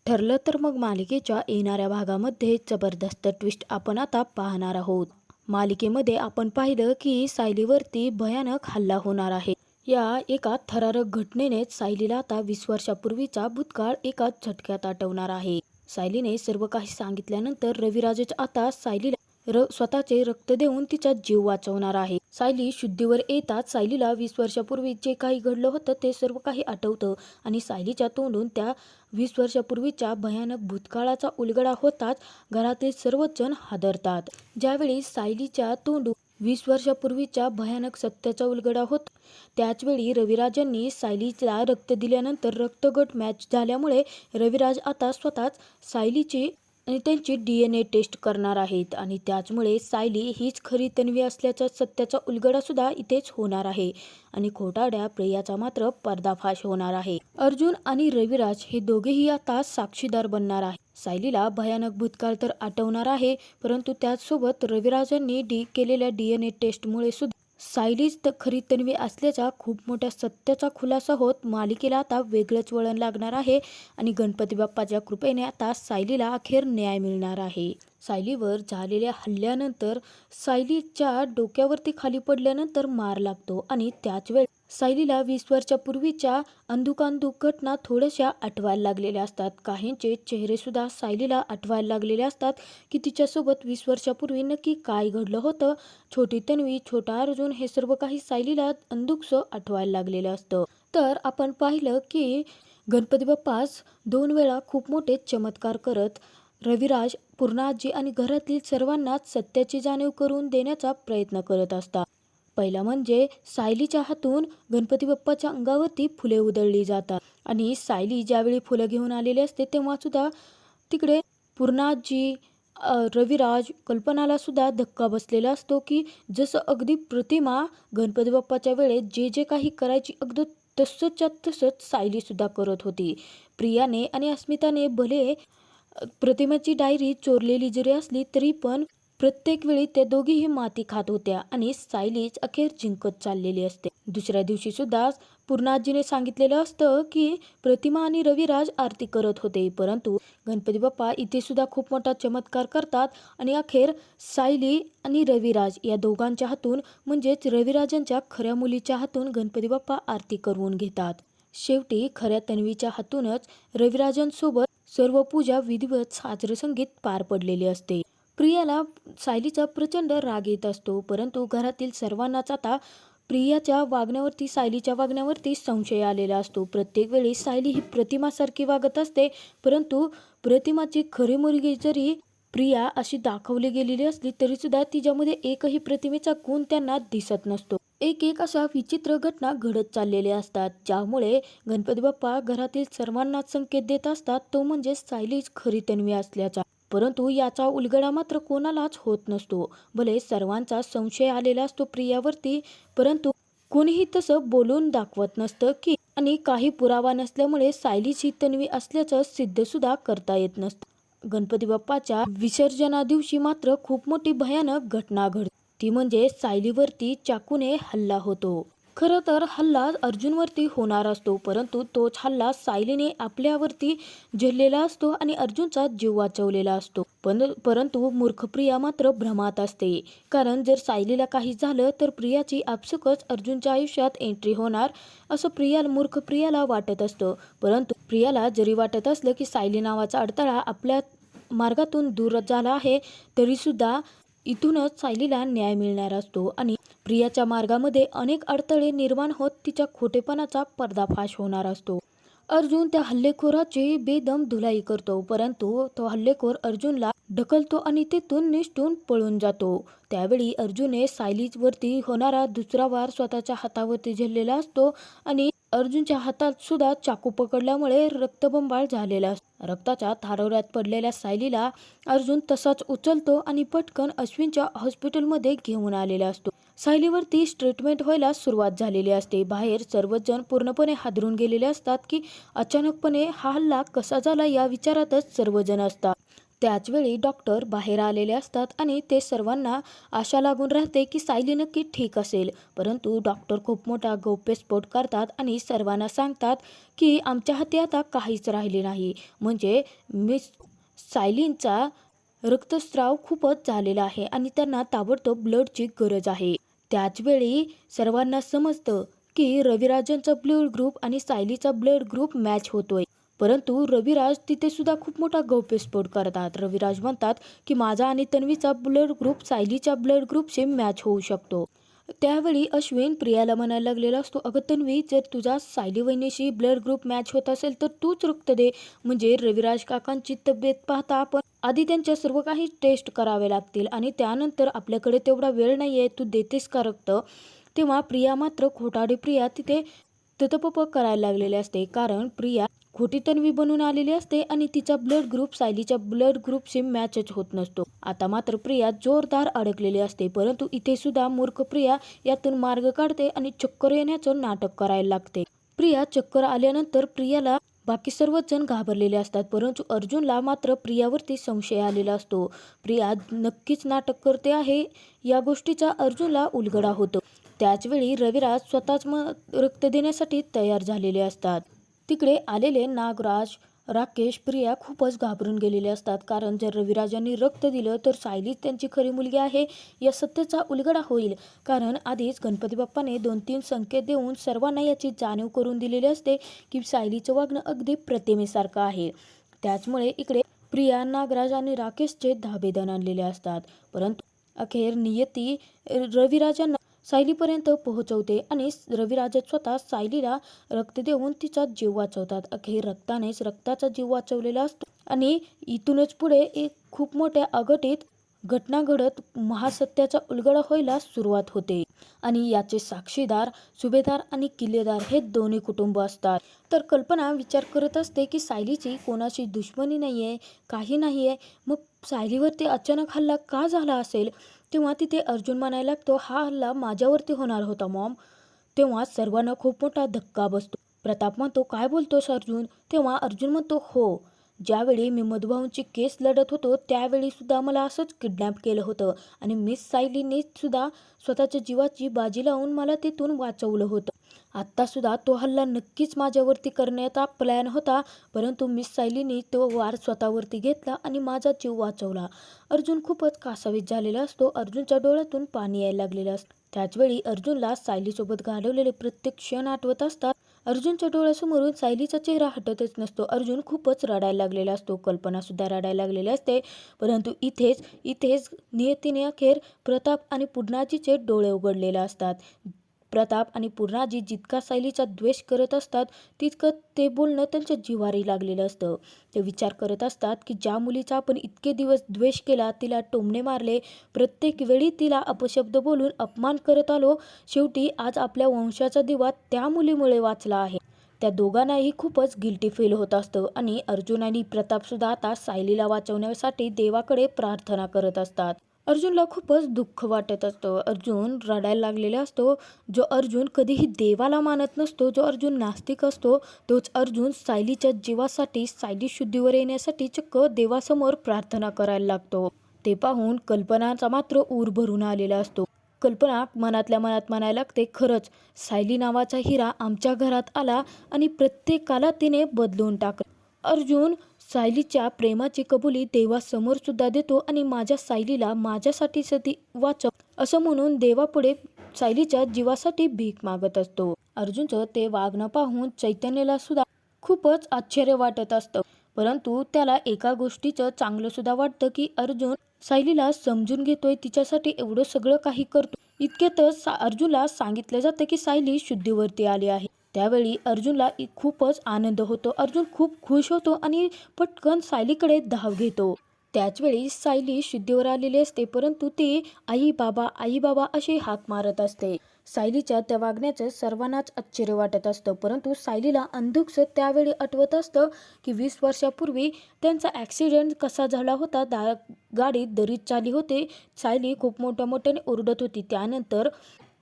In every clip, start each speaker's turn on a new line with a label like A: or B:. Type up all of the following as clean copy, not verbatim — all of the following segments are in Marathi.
A: ठरलं तर मग मालिकेच्या येणाऱ्या भागामध्ये जबरदस्त ट्विस्ट आपण आता पाहणार आहोत. मालिकेमध्ये आपण पाहिलं की सायलीवरती भयानक हल्ला होणार आहे. या एका थरारक घटनेनेच सायलीला आता 20 वर्षापूर्वीचा भूतकाळ एका झटक्यात आठवणार आहे. सायलीने सर्व काही सांगितल्यानंतर रविराजच आता सायलीला स्वतःचे रक्त देऊन तिचा जीव वाचवणार आहे. सायली शुद्धीवर येताच सायलीला 20 वर्षापूर्वी जे काही घडलं होतं ते सर्व काही आठवतं आणि सायलीच्या तोंडून त्या 20 वर्षापूर्वीच्या भयानक भूतकाळाचा उलगडा होताच घरातील सर्वच जण हादरतात. ज्यावेळी सायलीच्या तोंडून 20 वर्षापूर्वीच्या भयानक सत्याचा उलगडा होतो त्याचवेळी रविराजांनी सायलीला रक्त दिल्यानंतर रक्तगट मॅच झाल्यामुळे रविराज आता स्वतःच सायलीची आणि त्यांची DNA टेस्ट करणार आहेत आणि त्याचमुळे सायली हीच खरी तन्वी असल्याचा सत्याचा उलगडा सुद्धा इथेच होणार आहे आणि खोटारड्या प्रियाचा मात्र पर्दाफाश होणार आहे. अर्जुन आणि रविराज हे दोघेही आता साक्षीदार बनणार आहे. सायलीला भयानक भूतकाळ तर आठवणार आहे, परंतु त्याचसोबत रविराजांनी केलेल्या DNA टेस्टमुळे सुद्धा सायलीच खरी तन्वी असल्याचा खूप मोठ्या सत्याचा खुलासा होत मालिकेला आता वेगळंच वळण लागणार आहे आणि गणपती बाप्पाच्या कृपेने आता सायलीला अखेर न्याय मिळणार आहे. सायलीवर झालेल्या हल्ल्यानंतर सायलीच्या डोक्यावरती खाली पडल्यानंतर मार लागतो आणि त्याच वेळी सायलीला 20 वर्षापूर्वीच्या अंधुकांधुक घटना थोड्याशा आठवायला लागलेल्या असतात. काहींचे चेहरे सुद्धा सायलीला आठवायला लागलेले असतात की तिच्यासोबत 20 वर्षापूर्वी नक्की काय घडलं होतं. छोटी तन्वी, छोटा अर्जुन हे सर्व काही सायलीला अंधुकसं आठवायला लागलेलं असतं. तर आपण पाहिलं की गणपती बाप्पास 2 वेळा खूप मोठे चमत्कार करत रविराज, पूर्णाजी आणि घरातील सर्वांनाच सत्याची जाणीव करून देण्याचा प्रयत्न करत असतात. पहिला म्हणजे सायलीच्या हातून गणपती बाप्पाच्या अंगावरती फुले उधळली जातात आणि सायली ज्यावेळी फुलं घेऊन आलेली असते तेव्हा सुद्धा तिकडे पूर्णाजी, रविराज, कल्पनाला सुद्धा धक्का बसलेला असतो की जसं अगदी प्रतिमा गणपती बाप्पाच्या वेळेस जे जे काही करायची अगदी तसंच्या तसंच सायली सुद्धा करत होती. प्रियाने आणि अस्मिताने भले प्रतिमेची डायरी चोरलेली जरी असली तरी पण प्रत्येक वेळी त्या दोघीही माती खात होत्या आणि सायलीच अखेर जिंकत चाललेली असते. दुसऱ्या दिवशी सुद्धा पूर्णाजीने सांगितलेलं असतं की प्रतिमा आणि रविराज आरती करत होते, परंतु गणपती बाप्पा इथे सुद्धा खूप मोठा चमत्कार करतात आणि अखेर सायली आणि रविराज या दोघांच्या हातून म्हणजेच रविराजांच्या खऱ्या मुलीच्या हातून गणपती बाप्पा आरती करवून घेतात. शेवटी खऱ्या तन्वीच्या हातूनच रविराजांसोबत सर्व पूजा विधिवत साजरंसंगीत पार पडलेली असते. प्रियाला सायलीचा प्रचंड राग येत असतो, परंतु घरातील सर्वांनाच आता प्रियाच्या वागण्यावरती, सायलीच्या वागण्यावरती संशय आलेला असतो. प्रत्येक वेळी सायली ही प्रतिमासारखी वागत असते, परंतु प्रतिमाची खरी मुलगी जरी प्रिया अशी दाखवली गेलेली असली तरी सुद्धा तिच्यामध्ये एकही प्रतिमेचा गुण त्यांना दिसत नसतो. एक अशा विचित्र घटना घडत चाललेल्या असतात, ज्यामुळे गणपती बाप्पा घरातील सर्वांनाच संकेत देत असतात, तो म्हणजे सायलीच खरी तन्वी असल्याचा. परंतु याचा उलगडा मात्र कोणालाच होत नसतो. भले सर्वांचा संशय आलेला असतो प्रियावरती, परंतु कोणीही तसं बोलून दाखवत नसतं की आणि काही पुरावा नसल्यामुळे सायलीच ही तन्वी असल्याचं सिद्ध सुद्धा करता येत नसतं. गणपती बाप्पाच्या विसर्जना दिवशी मात्र खूप मोठी भयानक घटना घडते, ती म्हणजे सायलीवरती चाकूने हल्ला होतो. खरं तर हल्ला अर्जुनवरती होणार असतो, परंतु तोच हल्ला सायलीने आपल्यावरती झेललेला असतो आणि अर्जुनचा जीव वाचवलेला असतो. परंतु मूर्ख प्रिया मात्र भ्रमात असते, कारण जर सायलीला काही झालं तर प्रियाची आपसुकच अर्जुनच्या आयुष्यात एंट्री होणार असं मूर्ख प्रियाला वाटत असतं. परंतु प्रियाला जरी वाटत असलं की सायली नावाचा अडथळा आपल्या मार्गातून दूर झाला आहे, तरीसुद्धा इथूनच सायलीला न्याय मिळणार असतो आणि प्रियाच्या मार्गामध्ये अनेक अडथळे निर्माण होत तिच्या खोटेपणाचा पर्दाफाश होणार असतो. अर्जुन त्या हल्लेखोराची बेदम धुलाई करतो, परंतु तो हल्लेखोर अर्जुनला ढकलतो आणि तेथून निसटून पळून जातो. त्यावेळी अर्जुनने सायलीवरती होणारा दुसरा वार स्वतःच्या हातावरती झेललेला असतो आणि अर्जुनच्या हातात सुद्धा चाकू पकडल्यामुळे रक्तबंबाळ झालेला असतो. रक्ताच्या थारोळ्यात पडलेल्या सायलीला अर्जुन तसाच उचलतो आणि पटकन अश्विनच्या हॉस्पिटलमध्ये घेऊन आलेला असतो. सायलीवरती ट्रीटमेंट व्हायला सुरुवात झालेली असते. बाहेर सर्वच जण पूर्णपणे हादरून गेलेले असतात की अचानकपणे हा हल्ला कसा झाला या विचारातच सर्वजण असतात. त्याचवेळी डॉक्टर बाहेर आलेले असतात आणि ते सर्वांना आशा लागून राहते की सायली नक्की ठीक असेल. परंतु डॉक्टर खूप मोठा गौप्यस्फोट करतात आणि सर्वांना सांगतात की आमच्या हाती आता काहीच राहिले नाही. म्हणजे मिस सायलींचा रक्तस्राव खूपच झालेला आहे आणि त्यांना ताबडतोब ब्लडची गरज आहे. त्याचवेळी सर्वांना समजतं की रविराजांचा ब्लड ग्रुप आणि सायलीचा ब्लड ग्रुप मॅच होतोय. परंतु रविराज तिथे सुद्धा खूप मोठा गौप्यस्फोट करतात. रविराज म्हणतात की माझा आणि तन्वीचा ब्लड ग्रुप सायलीच्या ब्लड ग्रुपशी मॅच होऊ शकतो. त्यावेळी अश्विन प्रियाला म्हणायला लागलेला असतो, अगं तन्वी, जर तुझा सायली वहिनीशी ब्लड ग्रुप मॅच होत असेल तर तूच रक्त दे. म्हणजे रविराज काकांची तब्येत पाहता आपण आधी त्यांच्या सर्व काही टेस्ट करावे लागतील आणि त्यानंतर आपल्याकडे तेवढा वेळ नाही आहे, तू देतेस का रक्त. तेव्हा प्रिया मात्र खोटारडी प्रिया तिथे ततपप करायला लागलेली असते, कारण प्रिया खोटी तन्वी बनून आलेली असते आणि तिचा ब्लड ग्रुप सायलीच्या ब्लड ग्रुपशी मॅचच होत नसतो. आता मात्र प्रिया जोरदार अडकलेली असते, परंतु इथे सुद्धा मूर्ख प्रिया यातून मार्ग काढते आणि चक्कर येण्याचं नाटक करायला लागते. प्रिया चक्कर आल्यानंतर प्रियाला बाकी सर्वच जण घाबरलेले असतात, परंतु अर्जुनला मात्र प्रियावरती संशय आलेला असतो. प्रिया नक्कीच नाटक करते आहे या गोष्टीचा अर्जुनला उलगडा होतो. त्याचवेळी रविराज स्वतःच रक्त देण्यासाठी तयार झालेले असतात. तिकडे आलेले नागराज, राकेश, प्रिया खूपच घाबरून गेलेले असतात, कारण जर रविराजांनी रक्त दिलं तर सायलीच त्यांची खरी मुलगी आहे या सत्याचा उलगडा होईल. कारण आधीच गणपती बाप्पाने 2-3 संकेत देऊन सर्वांना याची जाणीव करून दिलेली असते की सायलीचं वागणं अगदी प्रतिमेसारखं आहे. त्याचमुळे इकडे प्रिया, नागराज आणि राकेशचे धाबेदन आणलेले असतात. परंतु अखेर नियती रविराजांना सायलीपर्यंत पोहोचवते आणि रविराज स्वतः सायलीला रक्त देऊन तिचा जीव वाचवतात. अखेर रक्तानेच रक्ताचा जीव वाचवलेला असतो आणि इथूनच पुढे एक खूप मोठ्या अघटित घटना घडत महासत्याचा उलगडा व्हायला सुरुवात होते. आणि याचे साक्षीदार सुभेदार आणि किल्लेदार हे दोन्ही कुटुंब असतात. तर कल्पना विचार करत असते की सायलीची कोणाशी दुश्मनी नाही आहे, काही नाही आहे, मग सायलीवरती अचानक हल्ला का झाला असेल. तेव्हा तिथे अर्जुन म्हणायला लागतो, हा हल्ला माझ्यावरती होणार होता मॉम. तेव्हा सर्वांना खूप मोठा धक्का बसतो. प्रताप म्हणतो, काय बोलतोस अर्जुन. तेव्हा अर्जुन म्हणतो, हो, ज्यावेळी मी मधुभाऊंची केस लढत होतो त्यावेळी सुद्धा मला असंच किडनॅप केलं होतं आणि मिस सायलीने सुद्धा स्वतःच्या जीवाची बाजी लावून मला तिथून वाचवलं होतं. आत्तासुद्धा तो हल्ला नक्कीच माझ्यावरती करण्याचा प्लॅन होता, परंतु मिस सायलीने तो वार स्वतःवरती घेतला आणि माझा जीव वाचवला. अर्जुन खूपच कासावीस झालेला असतो. अर्जुनच्या डोळ्यातून पाणी यायला लागलेलं असतं. त्याचवेळी अर्जुनला सायलीसोबत घालवलेले प्रत्येक क्षण आठवत असतात. अर्जुनच्या डोळ्यासमोरून सायलीचा चेहरा हटतच नसतो. अर्जुन खूपच रडायला लागलेला असतो. कल्पनासुद्धा रडायला लागलेली असते. परंतु इथेच नियतीने अखेर प्रताप आणि पूर्णाजीचे डोळे उघडलेले असतात. प्रताप आणि पूर्णाजी जितका सायलीचा द्वेष करत असतात तितकं ते बोलणं त्यांच्या जिव्हारी लागलेलं असतं. ते विचार करत असतात की ज्या मुलीचा आपण इतके दिवस द्वेष केला, तिला टोमणे मारले, प्रत्येक वेळी तिला अपशब्द बोलून अपमान करत आलो, शेवटी आज आपल्या वंशाचा दिवा त्या मुलीमुळे वाचला आहे. त्या दोघांनाही खूपच गिल्टी फील होत असतं आणि अर्जुन आणि प्रतापसुद्धा आता सायलीला वाचवण्यासाठी देवाकडे प्रार्थना करत असतात. अर्जुनला खूपच दुःख वाटत असतं. अर्जुन रडायला लागलेला असतो. जो अर्जुन कधीही देवाला मानत नसतो, जो अर्जुन नास्तिक असतो, तोच अर्जुन सायलीच्या जीवासाठी, सायली शुद्धीवर येण्यासाठी चक्क देवासमोर प्रार्थना करायला लागतो. ते पाहून कल्पनाचा मात्र ऊर भरून आलेला असतो. कल्पना मनातल्या मनात म्हणायला लागते, खरंच सायली नावाचा हिरा आमच्या घरात आला आणि प्रत्येकाला तिने बदलून टाकलं. अर्जुन सायलीच्या प्रेमाची कबुली देवासमोर सुद्धा देतो आणि माझ्या सायलीला माझ्यासाठी सती वाचव असं म्हणून देवापुढे सायलीच्या जीवासाठी भीक मागत असतो. अर्जुनचं ते वागणं पाहून चैतन्यला सुद्धा खूपच आश्चर्य वाटत असतं. परंतु त्याला एका गोष्टीचं चांगलं सुद्धा वाटतं की अर्जुन सायलीला समजून घेतोय, तिच्यासाठी एवढं सगळं काही करतो. इतक्यातच अर्जुनला सांगितलं जातं की सायली शुद्धीवरती आली आहे. त्यावेळी अर्जुनला खूपच आनंद होतो. अर्जुन खूप खुश होतो आणि पटकन सायलीकडे धाव घेतो. त्याचवेळी सायली शुद्धीवर आलेली असते, परंतु ती आई बाबा अशी हाक मारत असते. सायलीच्या त्या वागण्याचं सर्वांनाच आश्चर्य वाटत असतं. परंतु सायलीला अंधुकसं त्यावेळी आठवत असतं की 20 वर्षापूर्वी त्यांचा ॲक्सिडेंट कसा झाला होता. गाडी दरीत चालली होती. सायली खूप मोठ्याने ओरडत होती. त्यानंतर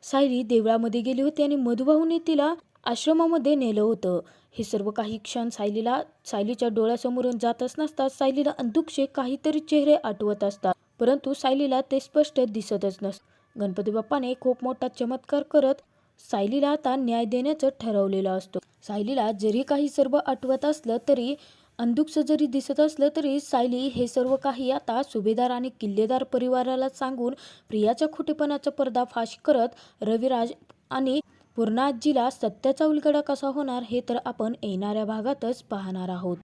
A: सायली देवळामध्ये गेली होती आणि मधुभाऊने तिला आश्रमामध्ये नेलं होतं. हे सर्व काही क्षण सायलीच्या डोळ्यासमोरून जातच नसतात. सायलीला अंधुकसे काहीतरी चेहरे आठवत असतात, परंतु सायलीला ते स्पष्ट दिसतच नसतं. गणपती बाप्पाने खूप मोठा चमत्कार करत सायलीला आता न्याय देण्याचं ठरवलेलं असतं. सायलीला जरी काही सर्व आठवत असलं तरी, अंधुकसं जरी दिसत असलं तरी, सायली हे सर्व काही आता सुभेदार आणि किल्लेदार परिवाराला सांगून प्रियाच्या खोटेपणाचा पर्दाफाश करत रविराज आणि पूर्णा आजीला सत्याचा उलगडा कसा होणार हे तर आपण येणाऱ्या भागातच पाहणार आहोत.